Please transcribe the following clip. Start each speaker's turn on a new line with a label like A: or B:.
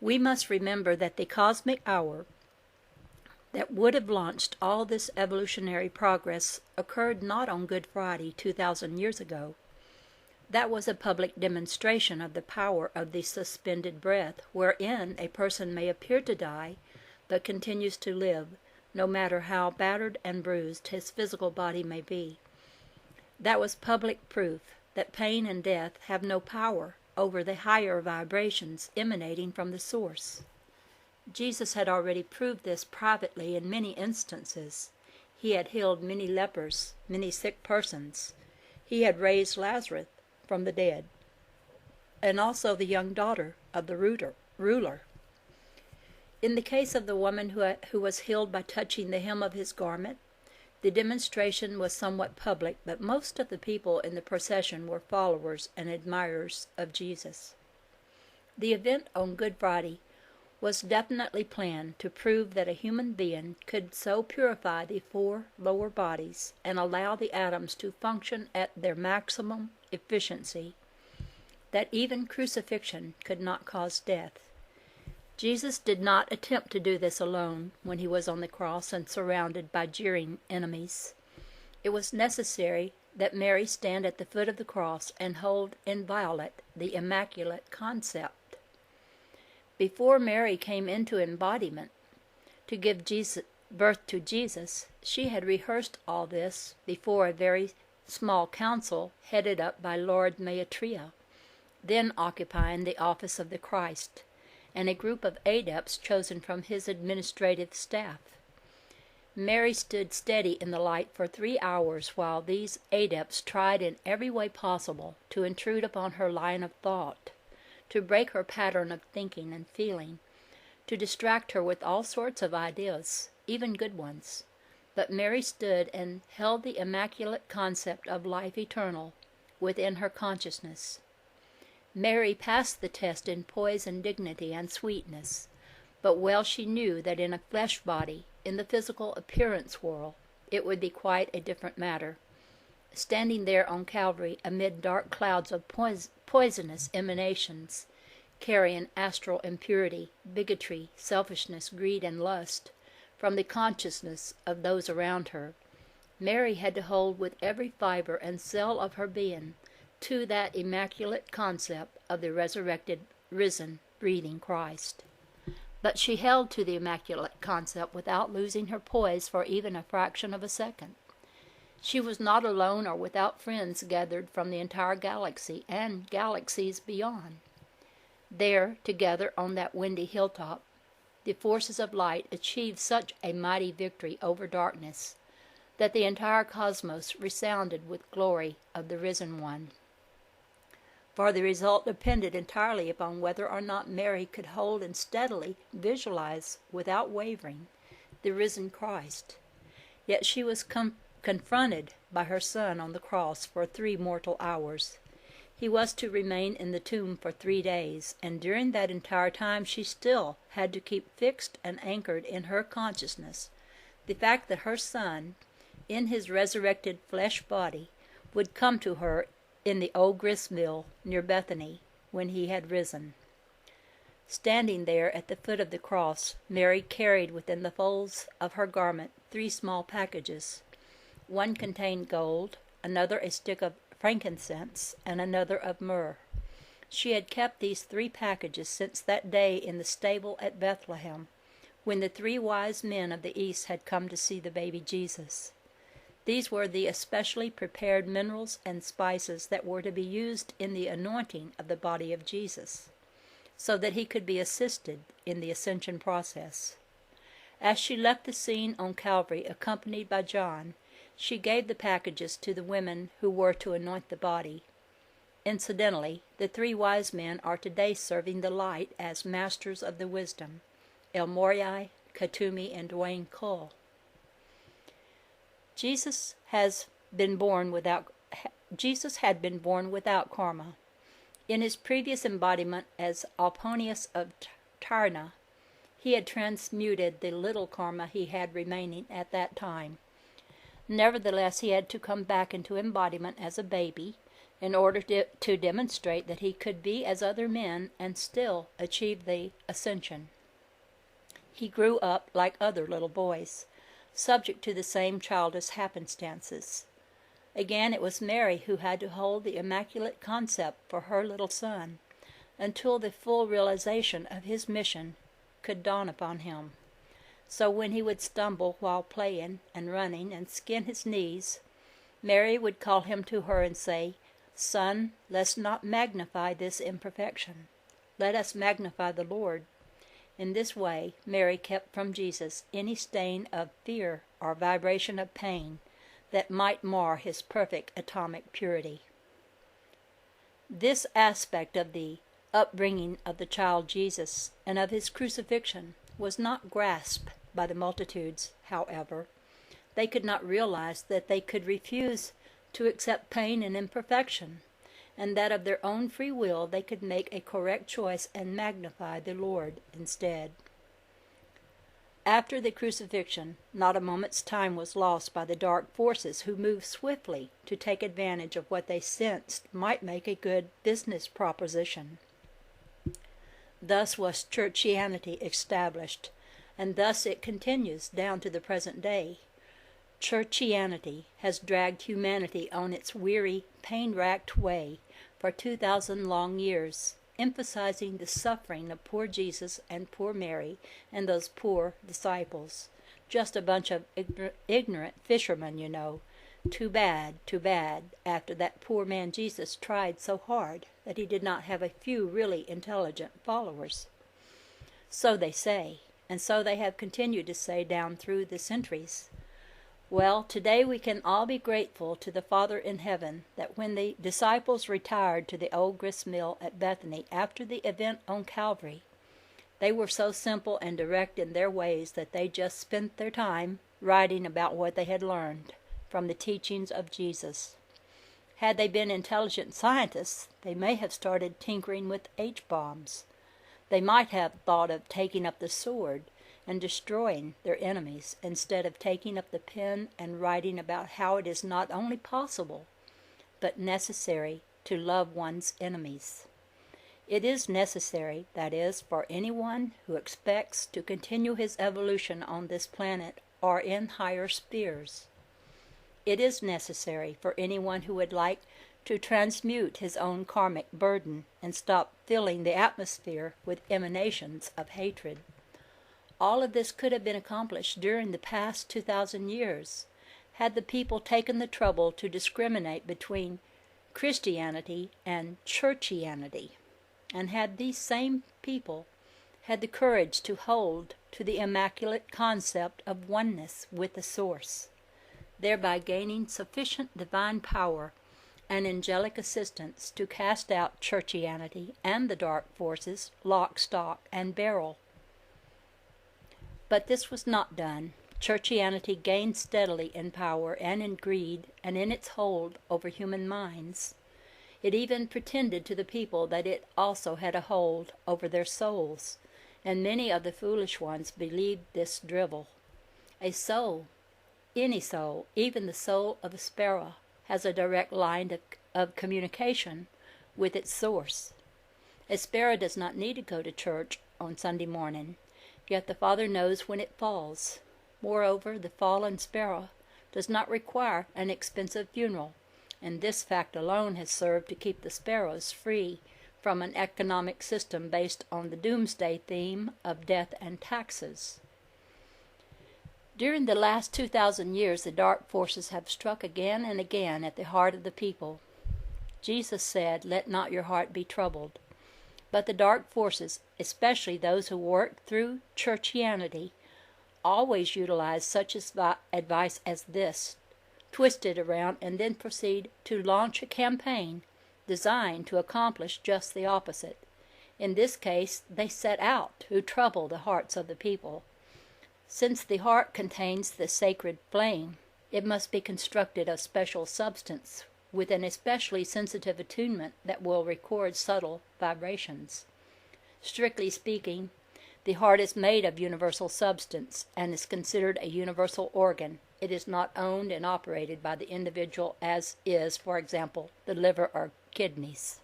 A: We must remember that the cosmic hour that would have launched all this evolutionary progress occurred not on Good Friday 2,000 years ago. That was a public demonstration of the power of the suspended breath, wherein a person may appear to die, but continues to live, no matter how battered and bruised his physical body may be. That was public proof that pain and death have no power over the higher vibrations emanating from the source. Jesus had already proved this privately in many instances. He had healed many lepers, many sick persons. He had raised Lazarus from the dead, and also the young daughter of the ruler. In the case of the woman who was healed by touching the hem of his garment, the demonstration was somewhat public, but most of the people in the procession were followers and admirers of Jesus. The event on Good Friday was definitely planned to prove that a human being could so purify the four lower bodies and allow the atoms to function at their maximum efficiency that even crucifixion could not cause death. Jesus did not attempt to do this alone when he was on the cross and surrounded by jeering enemies. It was necessary that Mary stand at the foot of the cross and hold inviolate the immaculate concept. Before Mary came into embodiment to give birth to Jesus, she had rehearsed all this before a very small council headed up by Lord Maitreya, then occupying the office of the Christ, and a group of adepts chosen from his administrative staff. Mary stood steady in the light for 3 hours while these adepts tried in every way possible to intrude upon her line of thought, to break her pattern of thinking and feeling, to distract her with all sorts of ideas, even good ones. But Mary stood and held the immaculate concept of life eternal within her consciousness. Mary passed the test in poise and dignity and sweetness, but well she knew that in a flesh body, in the physical appearance world, it would be quite a different matter. Standing there on Calvary amid dark clouds of poisonous emanations, carrying astral impurity, bigotry, selfishness, greed, and lust from the consciousness of those around her, Mary had to hold with every fiber and cell of her being to that immaculate concept of the resurrected, risen, breathing Christ. But she held to the immaculate concept without losing her poise for even a fraction of a second. She was not alone or without friends gathered from the entire galaxy and galaxies beyond. There, together on that windy hilltop, the forces of light achieved such a mighty victory over darkness that the entire cosmos resounded with glory of the risen one. For the result depended entirely upon whether or not Mary could hold and steadily visualize, without wavering, the risen Christ. Yet she was confronted by her Son on the cross for 3 mortal hours. He was to remain in the tomb for 3 days, and during that entire time she still had to keep fixed and anchored in her consciousness the fact that her Son, in his resurrected flesh body, would come to her in the old grist mill near Bethany when he had risen. Standing there at the foot of the cross, Mary carried within the folds of her garment 3 small packages. One contained gold, another a stick of frankincense, and another of myrrh. She had kept these 3 packages since that day in the stable at Bethlehem, when the 3 wise men of the East had come to see the baby Jesus. These were the especially prepared minerals and spices that were to be used in the anointing of the body of Jesus, so that he could be assisted in the ascension process. As she left the scene on Calvary, accompanied by John, she gave the packages to the women who were to anoint the body. Incidentally, the 3 wise men are today serving the light as masters of the wisdom, El Moroi, Katumi, and Dwayne Cole. Jesus had been born without karma. In his previous embodiment as Alponius of Tarna, he had transmuted the little karma he had remaining at that time. Nevertheless, he had to come back into embodiment as a baby, in order to demonstrate that he could be as other men and still achieve the ascension. He grew up like other little boys, subject to the same childish happenstances. Again, it was Mary who had to hold the Immaculate Concept for her little son until the full realization of his mission could dawn upon him. So when he would stumble while playing and running and skin his knees, Mary would call him to her and say, "Son, let's not magnify this imperfection. Let us magnify the Lord." In this way, Mary kept from Jesus any stain of fear or vibration of pain that might mar his perfect atomic purity. This aspect of the upbringing of the child Jesus and of his crucifixion was not grasped by the multitudes, however. They could not realize that they could refuse to accept pain and imperfection, and that of their own free will they could make a correct choice and magnify the Lord instead. After the crucifixion, not a moment's time was lost by the dark forces who moved swiftly to take advantage of what they sensed might make a good business proposition. Thus was churchianity established, and thus it continues down to the present day. Churchianity has dragged humanity on its weary, pain-racked way for 2,000 long years, emphasizing the suffering of poor Jesus and poor Mary and those poor disciples. Just a bunch of ignorant fishermen, you know. Too bad, after that poor man Jesus tried so hard that he did not have a few really intelligent followers. So they say, and so they have continued to say down through the centuries. Well, today we can all be grateful to the Father in heaven that when the disciples retired to the old grist mill at Bethany after the event on Calvary, they were so simple and direct in their ways that they just spent their time writing about what they had learned from the teachings of Jesus. Had they been intelligent scientists, they may have started tinkering with H-bombs. They might have thought of taking up the sword and destroying their enemies instead of taking up the pen and writing about how it is not only possible, but necessary to love one's enemies. It is necessary, that is, for anyone who expects to continue his evolution on this planet or in higher spheres. It is necessary for anyone who would like to transmute his own karmic burden and stop filling the atmosphere with emanations of hatred. All of this could have been accomplished during the past 2,000 years, had the people taken the trouble to discriminate between Christianity and churchianity, and had these same people had the courage to hold to the immaculate concept of oneness with the Source, thereby gaining sufficient divine power and angelic assistance to cast out churchianity and the dark forces lock, stock, and barrel. But this was not done. Churchianity gained steadily in power and in greed and in its hold over human minds. It even pretended to the people that it also had a hold over their souls, and many of the foolish ones believed this drivel. A soul, any soul, even the soul of a sparrow, has a direct line of communication with its source. A sparrow does not need to go to church on Sunday morning, yet the Father knows when it falls. Moreover, the fallen sparrow does not require an expensive funeral, and this fact alone has served to keep the sparrows free from an economic system based on the doomsday theme of death and taxes. During the last 2,000 years, the dark forces have struck again and again at the heart of the people. Jesus said, "Let not your heart be troubled." But the dark forces, especially those who work through churchianity, always utilize such advice as this, twist it around, and then proceed to launch a campaign designed to accomplish just the opposite. In this case, they set out to trouble the hearts of the people. Since the heart contains the sacred flame, it must be constructed of special substance with an especially sensitive attunement that will record subtle vibrations. Strictly speaking, the heart is made of universal substance and is considered a universal organ. It is not owned and operated by the individual as is, for example, the liver or kidneys.